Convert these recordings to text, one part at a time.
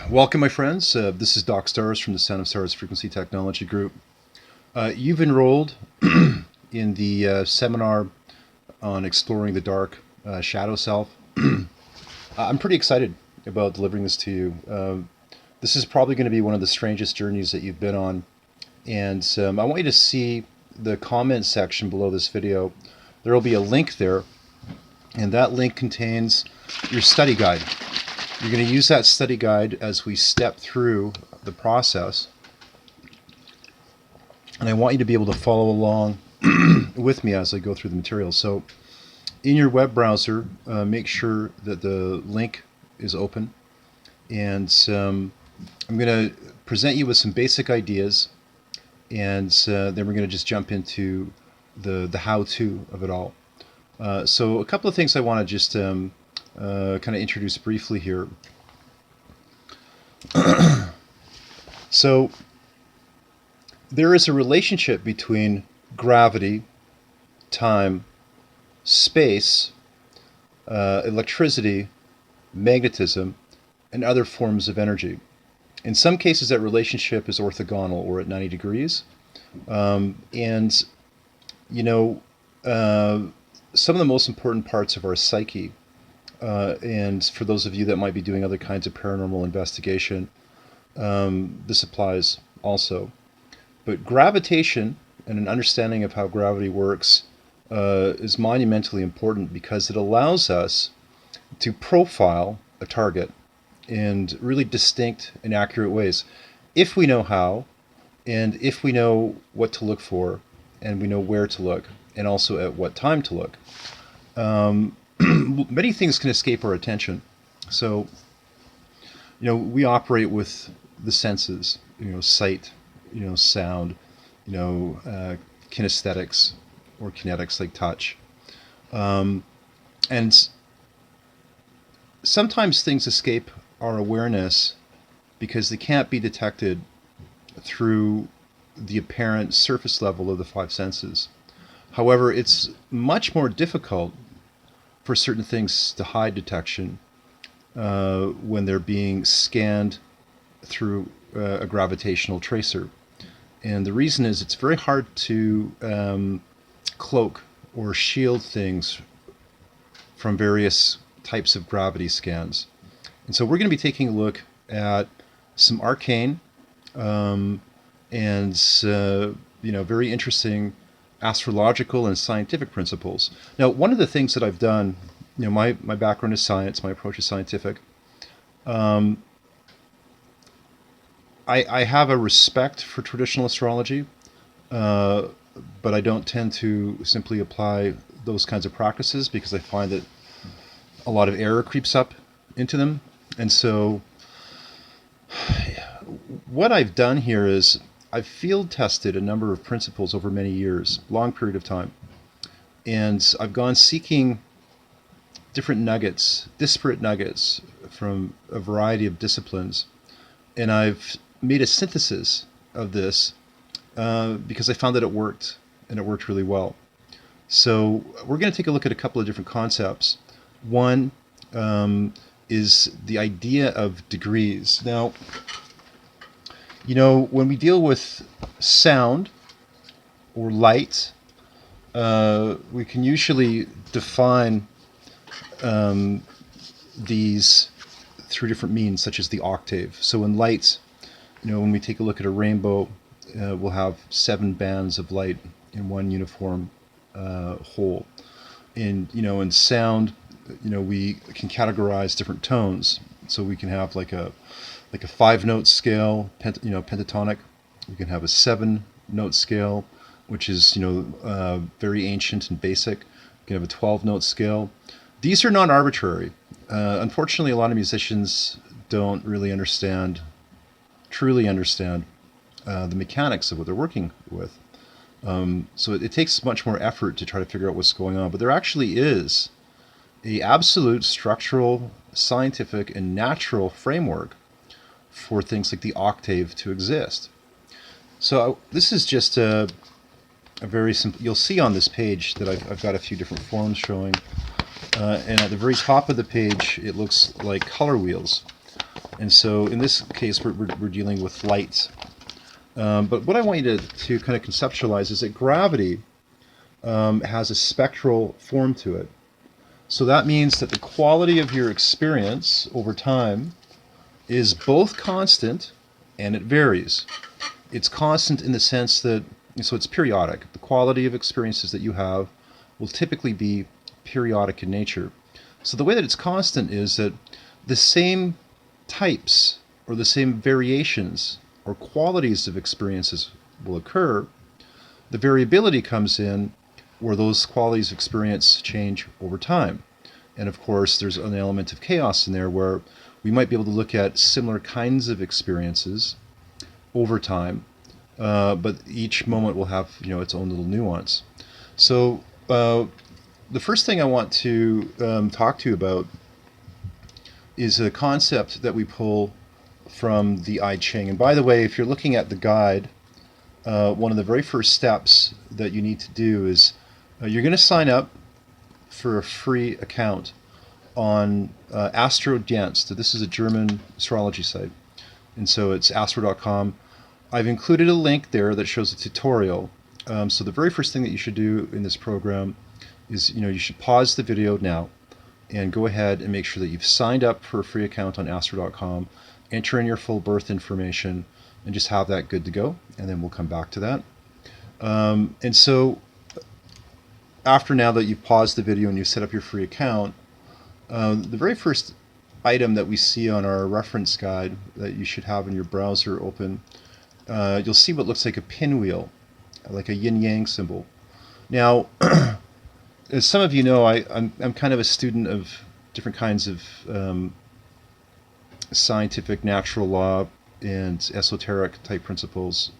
Welcome, my friends. This is Doc Stars from the Sound of Stars Frequency Technology Group. You've enrolled in the seminar on exploring the dark shadow self. I'm pretty excited about delivering this to you. This is probably going to be one of the strangest journeys that you've been on, and I want you to see the comment section below this video. There will be a link there, and that link contains your study guide. You're going to use that study guide as we step through the process, and I want you to be able to follow along with me as I go through the material. So in your web browser, make sure that the link is open, and I'm going to present you with some basic ideas, and then we're going to just jump into the how-to of it all. So a couple of things I want to just kind of introduce briefly here. So there is a relationship between gravity, time, space, electricity, magnetism, and other forms of energy. In some cases, that relationship is orthogonal or at 90 degrees. And, you know, some of the most important parts of our psyche, and for those of you that might be doing other kinds of paranormal investigation, this applies also. But gravitation and an understanding of how gravity works is monumentally important because it allows us to profile a target in really distinct and accurate ways, if we know how, and if we know what to look for, and we know where to look, and also at what time to look. Many things can escape our attention. So, you know, we operate with the senses, you know, sight, you know, sound, you know, kinesthetics or kinetics like touch. And sometimes things escape our awareness because they can't be detected through the apparent surface level of the five senses. However, it's much more difficult for certain things to hide detection when they're being scanned through a gravitational tracer. And the reason is it's very hard to cloak or shield things from various types of gravity scans. And so we're going to be taking a look at some arcane and you know, very interesting astrological and scientific principles. Now, one of the things that I've done, you know, my background is science, my approach is scientific. I have a respect for traditional astrology, but I don't tend to simply apply those kinds of practices because I find that a lot of error creeps up into them. And so what I've done here is I've field tested a number of principles over many years, long period of time. And I've gone seeking different nuggets, disparate nuggets from a variety of disciplines. And I've made a synthesis of this because I found that it worked, and it worked really well. So we're going to take a look at a couple of different concepts. One is the idea of degrees. Now, you know, when we deal with sound or light, we can usually define these through different means, such as the octave. So in light, you know, when we take a look at a rainbow, we'll have 7 bands of light in one uniform whole. In, you know, in sound, you know, we can categorize different tones. So we can have like a 5-note scale, you know, pentatonic. We can have a 7-note scale, which is, you know, very ancient and basic. You can have a 12-note scale. These are not arbitrary. Unfortunately, a lot of musicians don't really truly understand the mechanics of what they're working with. So it takes much more effort to try to figure out what's going on. But there actually is an absolute structural, scientific, and natural framework for things like the octave to exist. So this is just a very simple. You'll see on this page that I've got a few different forms showing, and at the very top of the page, it looks like color wheels. And so in this case, we're dealing with light. But what I want you to kind of conceptualize is that gravity has a spectral form to it. So that means that the quality of your experience over time is both constant and it varies. It's constant in the sense that, so it's periodic. The quality of experiences that you have will typically be periodic in nature. So the way that it's constant is that the same types or the same variations or qualities of experiences will occur. The variability comes in where those qualities of experience change over time. And of course, there's an element of chaos in there where we might be able to look at similar kinds of experiences over time, but each moment will have its own little nuance. So the first thing I want to talk to you about is a concept that we pull from the I Ching. And by the way, if you're looking at the guide, one of the very first steps that you need to do is you're going to sign up for a free account on AstroDienst. So this is a German astrology site, and so it's astro.com. I've included a link there that shows a tutorial. So the very first thing that you should do in this program is you should pause the video now and go ahead and make sure that you've signed up for a free account on astro.com, enter in your full birth information, and just have that good to go, and then we'll come back to that. And so after now that you've paused the video and you've set up your free account, the very first item that we see on our reference guide that you should have in your browser open, you'll see what looks like a pinwheel, like a yin-yang symbol. Now, as some of you know, I'm kind of a student of different kinds of scientific natural law and esoteric type principles,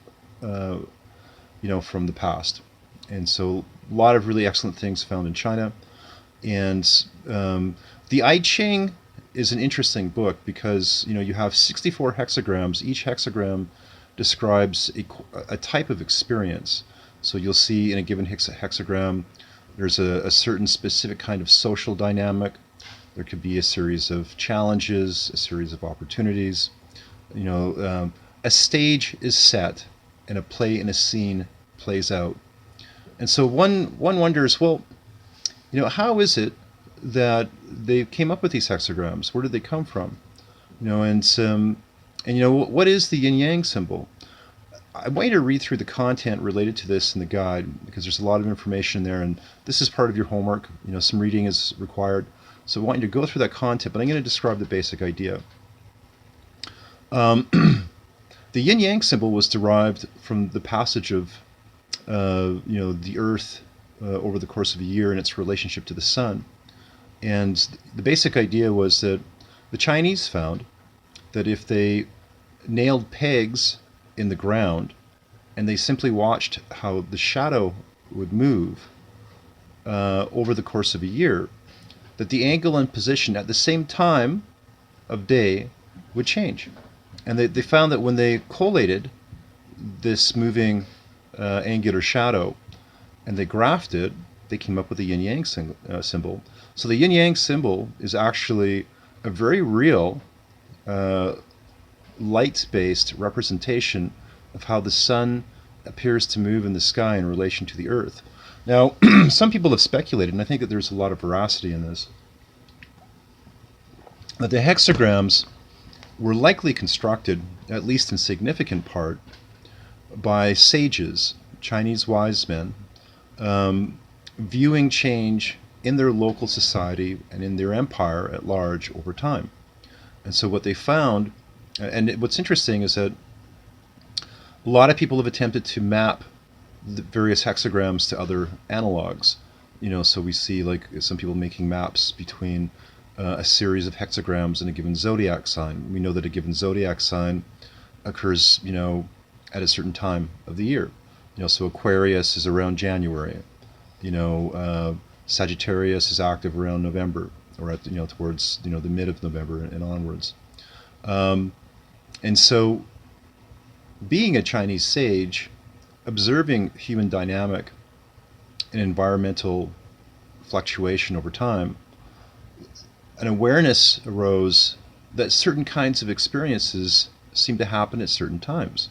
from the past. And so a lot of really excellent things found in China. And the I Ching is an interesting book because you have 64 hexagrams. Each hexagram describes a type of experience. So you'll see in a given hexagram, there's a certain specific kind of social dynamic. There could be a series of challenges, a series of opportunities. A stage is set, and a play in a scene plays out. And so one wonders, well, how is it that they came up with these hexagrams? Where did they come from? And what is the yin yang symbol? I want you to read through the content related to this in the guide because there's a lot of information there, and this is part of your homework. Some reading is required, so I want you to go through that content. But I'm going to describe the basic idea. The yin yang symbol was derived from the passage of the Earth over the course of a year and its relationship to the sun. And the basic idea was that the Chinese found that if they nailed pegs in the ground and they simply watched how the shadow would move over the course of a year, that the angle and position at the same time of day would change. And they found that when they collated this moving angular shadow and they graphed it, they came up with the yin-yang symbol. So the yin-yang symbol is actually a very real light-based representation of how the sun appears to move in the sky in relation to the earth. Now, some people have speculated, and I think that there's a lot of veracity in this, that the hexagrams were likely constructed, at least in significant part, by sages, Chinese wise men, viewing change in their local society and in their empire at large over time. And so what they found, and what's interesting is that a lot of people have attempted to map the various hexagrams to other analogs. So we see like some people making maps between a series of hexagrams in a given zodiac sign. We know that a given zodiac sign occurs, at a certain time of the year. So Aquarius is around January. Sagittarius is active around November, or at towards the mid of November and onwards. And so, being a Chinese sage, observing human dynamic and environmental fluctuation over time, an awareness arose that certain kinds of experiences seem to happen at certain times.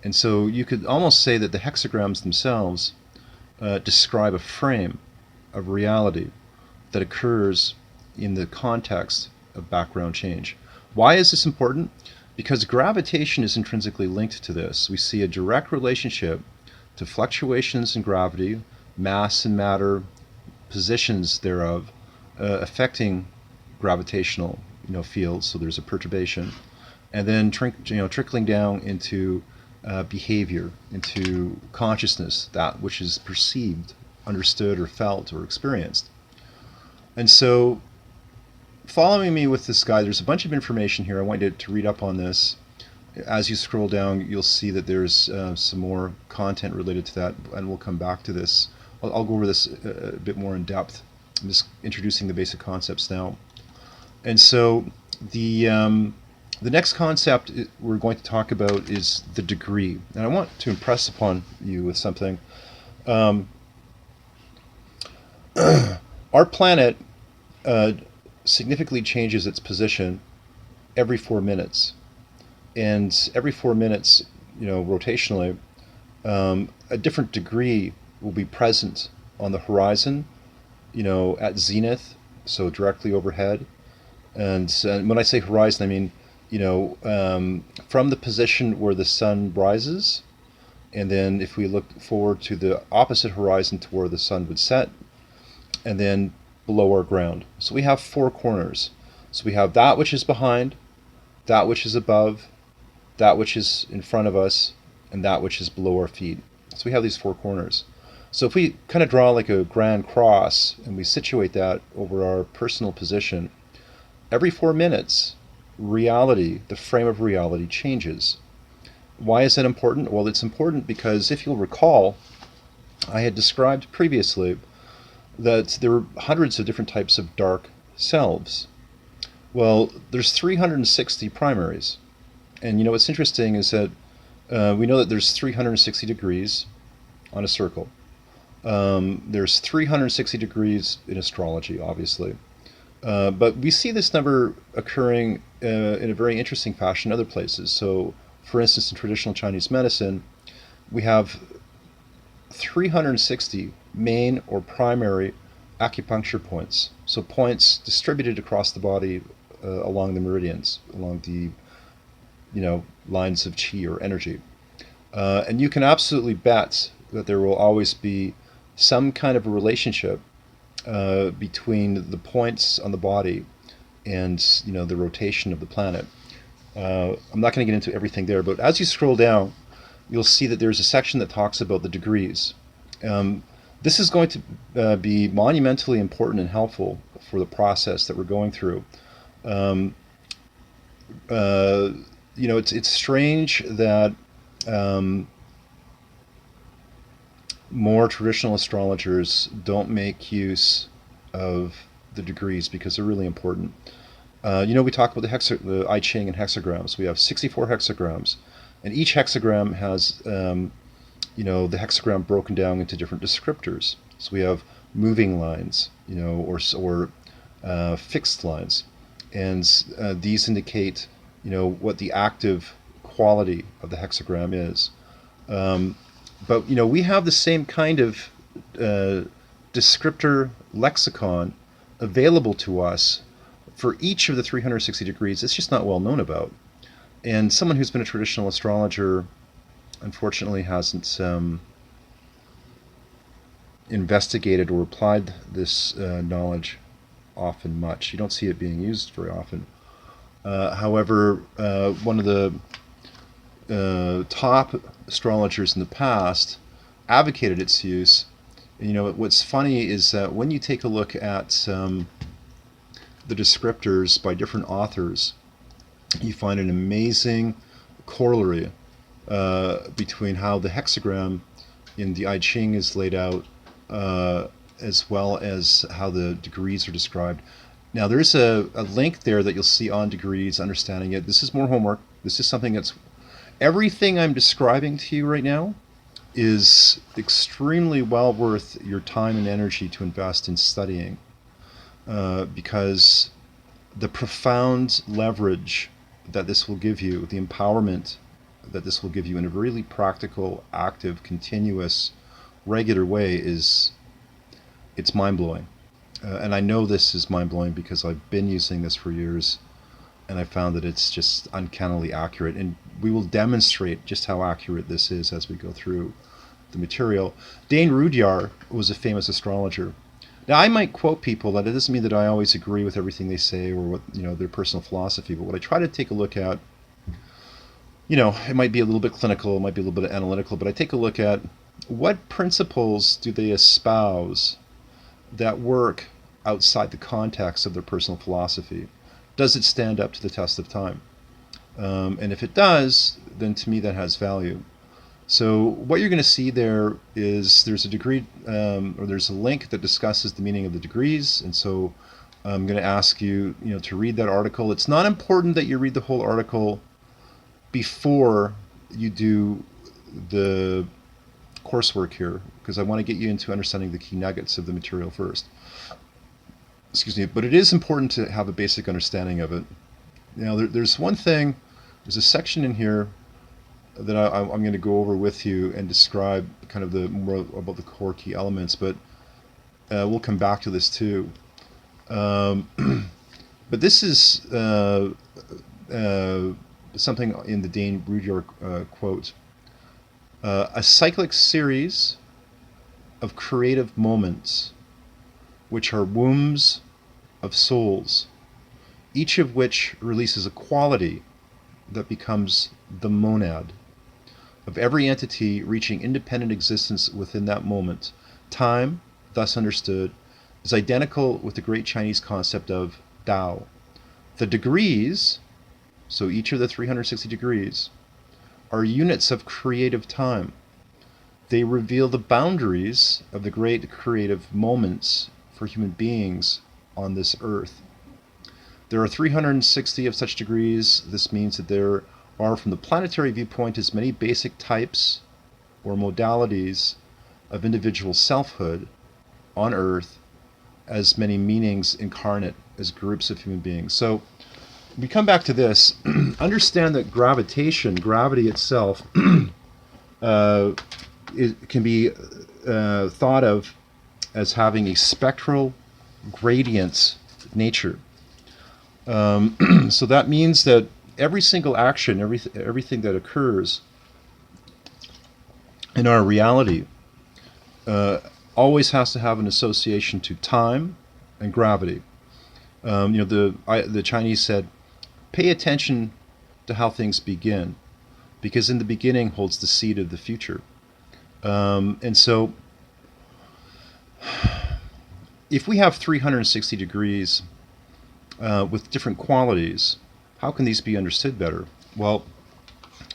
And so you could almost say that the hexagrams themselves describe a frame of reality that occurs in the context of background change. Why is this important? Because gravitation is intrinsically linked to this. We see a direct relationship to fluctuations in gravity, mass and matter, positions thereof, affecting gravitational fields. So there's a perturbation, and then trickling down into behavior, into consciousness, that which is perceived, understood, or felt, or experienced. And so, following me with this guide, there's a bunch of information here. I want you to read up on this. As you scroll down, you'll see that there's some more content related to that, and we'll come back to this. I'll go over this a bit more in depth. I'm just introducing the basic concepts now. And so the next concept we're going to talk about is the degree. And I want to impress upon you with something. Our planet significantly changes its position every 4 minutes. And every 4 minutes, rotationally, a different degree will be present on the horizon, at zenith, so directly overhead. And when I say horizon, I mean, from the position where the sun rises, and then if we look forward to the opposite horizon to where the sun would set, and then below our ground. So we have 4 corners. So we have that which is behind, that which is above, that which is in front of us, and that which is below our feet. So we have these 4 corners. So if we kind of draw like a grand cross and we situate that over our personal position, every 4 minutes, reality, the frame of reality, changes. Why is that important? Well, it's important because if you'll recall, I had described previously that there are hundreds of different types of dark selves. Well, there's 360 primaries. And what's interesting is that we know that there's 360 degrees on a circle. There's 360 degrees in astrology, obviously. But we see this number occurring in a very interesting fashion in other places. So, for instance, in traditional Chinese medicine, we have 360 main or primary acupuncture points. So points distributed across the body along the meridians, along the lines of qi or energy. And you can absolutely bet that there will always be some kind of a relationship between the points on the body and the rotation of the planet. I'm not going to get into everything there, but as you scroll down, you'll see that there's a section that talks about the degrees. This is going to be monumentally important and helpful for the process that we're going through. It's strange that more traditional astrologers don't make use of the degrees because they're really important. We talk about the I Ching and hexagrams. We have 64 hexagrams, and each hexagram has, the hexagram broken down into different descriptors. So we have moving lines, or fixed lines, and these indicate, what the active quality of the hexagram is. But we have the same kind of descriptor lexicon available to us for each of the 360 degrees. It's just not well known about. And someone who's been a traditional astrologer, unfortunately, hasn't investigated or applied this knowledge often much. You don't see it being used very often. However, one of the top astrologers in the past advocated its use. And, what's funny is that when you take a look at the descriptors by different authors, you find an amazing corollary between how the hexagram in the I Ching is laid out, as well as how the degrees are described. Now, there's a link there that you'll see on degrees, understanding it. This is more homework. This is something that's... Everything I'm describing to you right now is extremely well worth your time and energy to invest in studying, because the profound leverage that this will give you, the empowerment that this will give you in a really practical, active, continuous, regular way it's mind-blowing. And I know this is mind-blowing because I've been using this for years, and I found that it's just uncannily accurate. And we will demonstrate just how accurate this is as we go through the material. Dane Rudhyar was a famous astrologer. Now, I might quote people, that it doesn't mean that I always agree with everything they say or what, their personal philosophy, but what I try to take a look at, it might be a little bit clinical, it might be a little bit analytical, but I take a look at what principles do they espouse that work outside the context of their personal philosophy. Does it stand up to the test of time? And if it does, then to me that has value. So what you're going to see there is there's a degree, or there's a link that discusses the meaning of the degrees. And so I'm going to ask you, to read that article. It's not important that you read the whole article before you do the coursework here, because I want to get you into understanding the key nuggets of the material first. Excuse me, but it is important to have a basic understanding of it. Now, there's one thing, there's a section in here that I'm going to go over with you and describe kind of the more about the core key elements, but we'll come back to this too. But this is something in the Dane Rudhyar quote. A cyclic series of creative moments which are wombs of souls, each of which releases a quality that becomes the monad of every entity reaching independent existence within that moment. Time, thus understood, is identical with the great Chinese concept of Tao. The degrees, so each of the 360 degrees, are units of creative time. They reveal the boundaries of the great creative moments for human beings on this earth. There are 360 of such degrees. This means that there are, from the planetary viewpoint, as many basic types or modalities of individual selfhood on earth as many meanings incarnate as groups of human beings. So we come back to this. Understand that gravity itself, it can be thought of as having a spectral gradient nature. So that means that every single action, everything that occurs in our reality always has to have an association to time and gravity. The Chinese said, pay attention to how things begin, because in the beginning holds the seed of the future. And so if we have 360 degrees with different qualities, how can these be understood better? Well,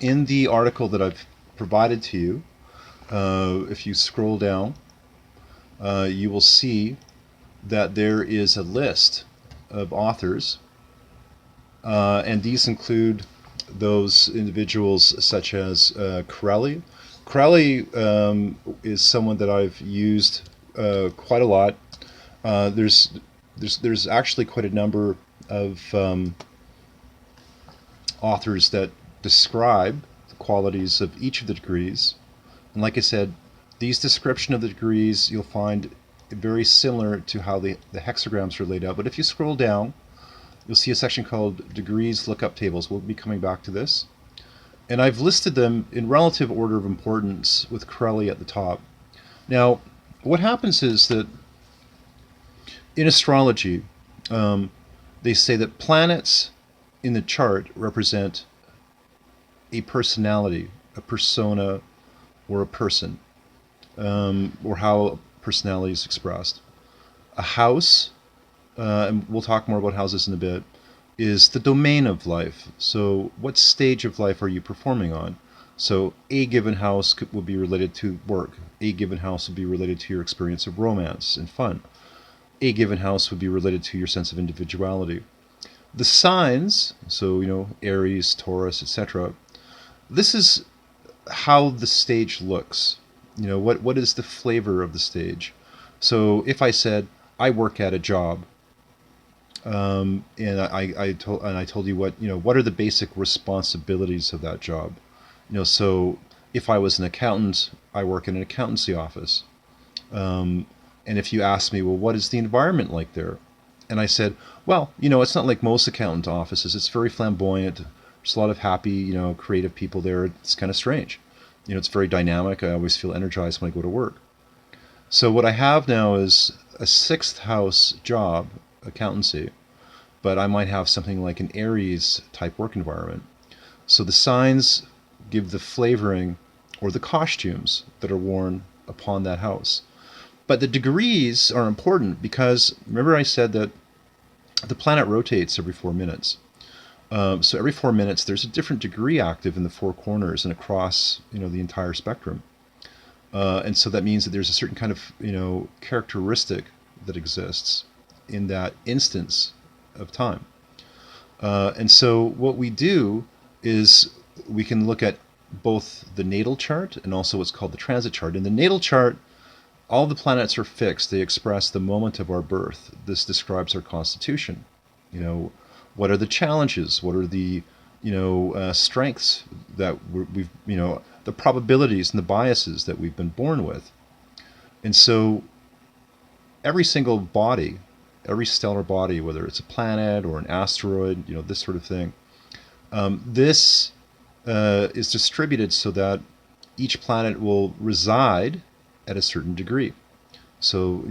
in the article that I've provided to you, if you scroll down, you will see that there is a list of authors, and these include those individuals such as Corelli. Corelli is someone that I've used quite a lot. There's actually quite a number of authors that describe the qualities of each of the degrees. And like I said, these description of the degrees you'll find very similar to how the hexagrams are laid out. But if you scroll down, you'll see a section called Degrees Lookup Tables. We'll be coming back to this. And I've listed them in relative order of importance with Corelli at the top. Now, what happens is that in astrology, they say that planets in the chart represent a personality, a persona, or a person, or how personality is expressed. A house, and we'll talk more about houses in a bit, is the domain of life. So what stage of life are you performing on? So a given house will be related to work. A given house will be related to your experience of romance and fun. A given house would be related to your sense of individuality. The signs, so Aries, Taurus, etc. This is how the stage looks. What is the flavor of the stage? So if I said I work at a job, And I told you what are the basic responsibilities of that job. So if I was an accountant, I work in an accountancy office. And if you ask me, well, what is the environment like there? And I said, well, it's not like most accountant offices. It's very flamboyant. There's a lot of happy, creative people there. It's kind of strange. It's very dynamic. I always feel energized when I go to work. So what I have now is a sixth house job, accountancy, but I might have something like an Aries type work environment. So the signs give the flavoring or the costumes that are worn upon that house. But the degrees are important because remember I said that the planet rotates every 4 minutes. So every 4 minutes there's a different degree active in the four corners and across the entire spectrum. And so that means that there's a certain kind of characteristic that exists in that instance of time. And so what we do is we can look at both the natal chart and also what's called the transit chart. In the natal chart, all the planets are fixed. They express the moment of our birth. This describes our constitution. What are the challenges? What are the strengths that we've the probabilities and the biases that we've been born with. And so every single body, every stellar body, whether it's a planet or an asteroid, this sort of thing, this is distributed so that each planet will reside at a certain degree. So,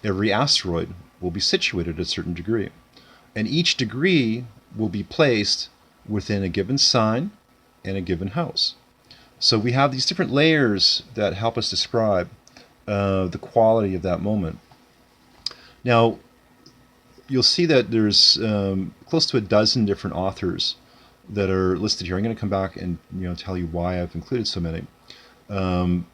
every asteroid will be situated at a certain degree. And each degree will be placed within a given sign and a given house. So we have these different layers that help us describe the quality of that moment. Now, you'll see that there's close to a dozen different authors that are listed here. I'm going to come back and tell you why I've included so many.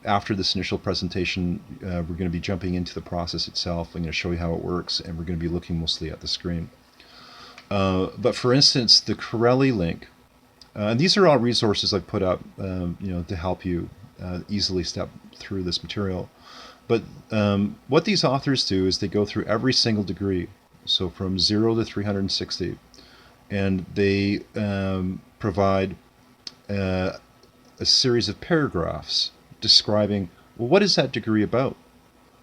After this initial presentation, we're going to be jumping into the process itself. I'm going to show you how it works, and we're going to be looking mostly at the screen. But for instance, the Corelli link, and these are all resources I've put up, to help you easily step through this material. But what these authors do is they go through every single degree, so from 0 to 360, and they provide a series of paragraphs describing, well, what is that degree about?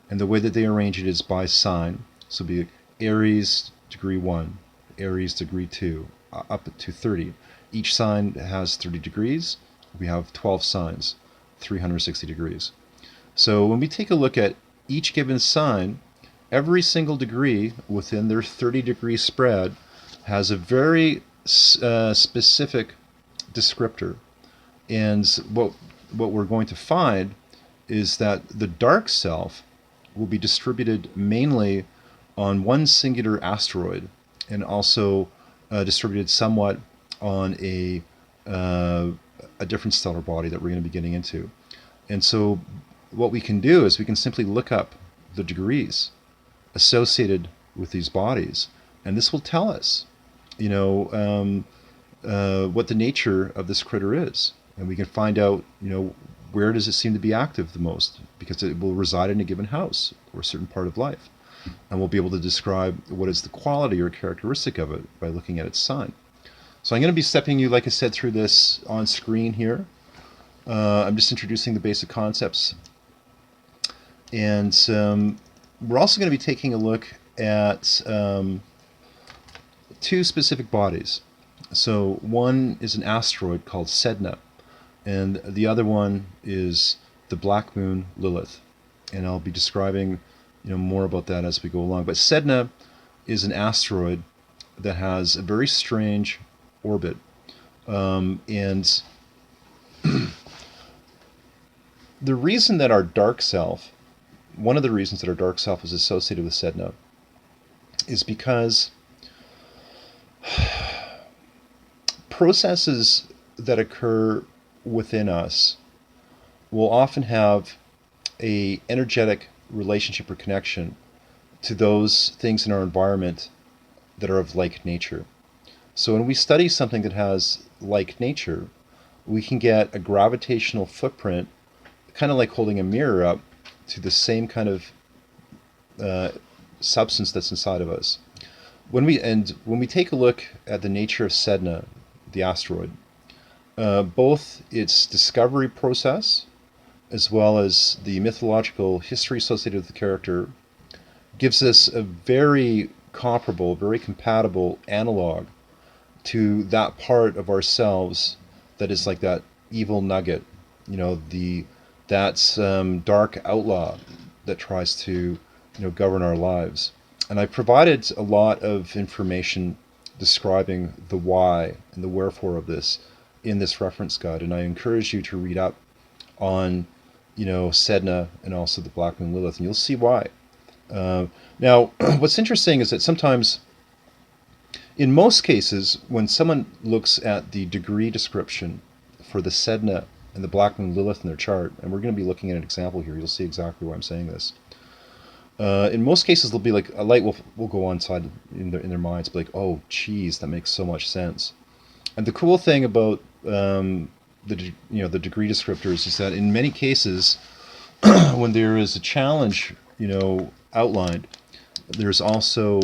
And the way that they arrange it is by sign. So be Aries degree 1, Aries degree 2, up to 30. Each sign has 30 degrees. We have 12 signs, 360 degrees. So when we take a look at each given sign, every single degree within their 30-degree spread has a very specific descriptor. And what we're going to find is that the dark self will be distributed mainly on one singular asteroid, and also distributed somewhat on a different stellar body that we're going to be getting into. And so what we can do is we can simply look up the degrees associated with these bodies, and this will tell us, what the nature of this critter is. And we can find out, where does it seem to be active the most, because it will reside in a given house or a certain part of life. And we'll be able to describe what is the quality or characteristic of it by looking at its sign. So I'm going to be stepping you, like I said, through this on screen here. I'm just introducing the basic concepts. And we're also going to be taking a look at two specific bodies. So one is an asteroid called Sedna, and the other one is the Black Moon Lilith. And I'll be describing more about that as we go along. But Sedna is an asteroid that has a very strange orbit. And the reason that our dark self, one of the reasons that our dark self is associated with Sedna, is because processes that occur within us will often have a energetic relationship or connection to those things in our environment that are of like nature. So when we study something that has like nature, we can get a gravitational footprint, kind of like holding a mirror up to the same kind of substance that's inside of us. When we take a look at the nature of Sedna, the asteroid, both its discovery process as well as the mythological history associated with the character gives us a very comparable, very compatible analog to that part of ourselves that is like that evil nugget, the that's dark outlaw that tries to govern our lives. And I provided a lot of information describing the why and the wherefore of this in this reference guide, and I encourage you to read up on Sedna and also the Black Moon Lilith, and you'll see why. Uh, Now, what's interesting is that sometimes, in most cases, when someone looks at the degree description for the Sedna and the Black Moon Lilith in their chart, and we're going to be looking at an example here, you'll see exactly why I'm saying this. In most cases, they'll be like a light will go on side in their minds, be like, oh, geez, that makes so much sense. And the cool thing about the degree descriptors is that in many cases, when there is a challenge, outlined, there's also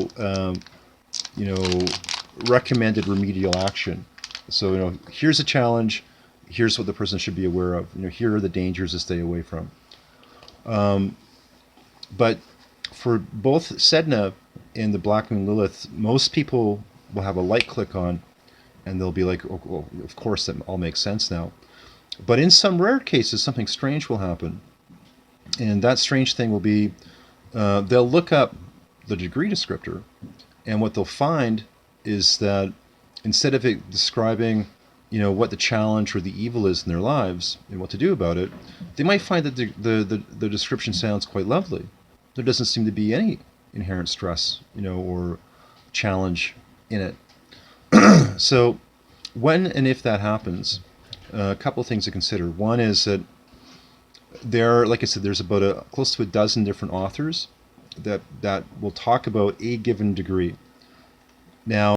you know recommended remedial action. So here's a challenge, here's what the person should be aware of. Here are the dangers to stay away from. But for both Sedna and the Black Moon Lilith, most people will have a light click on, and they'll be like, oh, well, of course that all makes sense now. But in some rare cases, something strange will happen, and that strange thing will be they'll look up the degree descriptor, and what they'll find is that instead of it describing what the challenge or the evil is in their lives and what to do about it, they might find that the description sounds quite lovely. There doesn't seem to be any inherent stress or challenge in it. So when and if that happens, a couple of things to consider. One is that like I said, there's about close to a dozen different authors that will talk about a given degree. Now,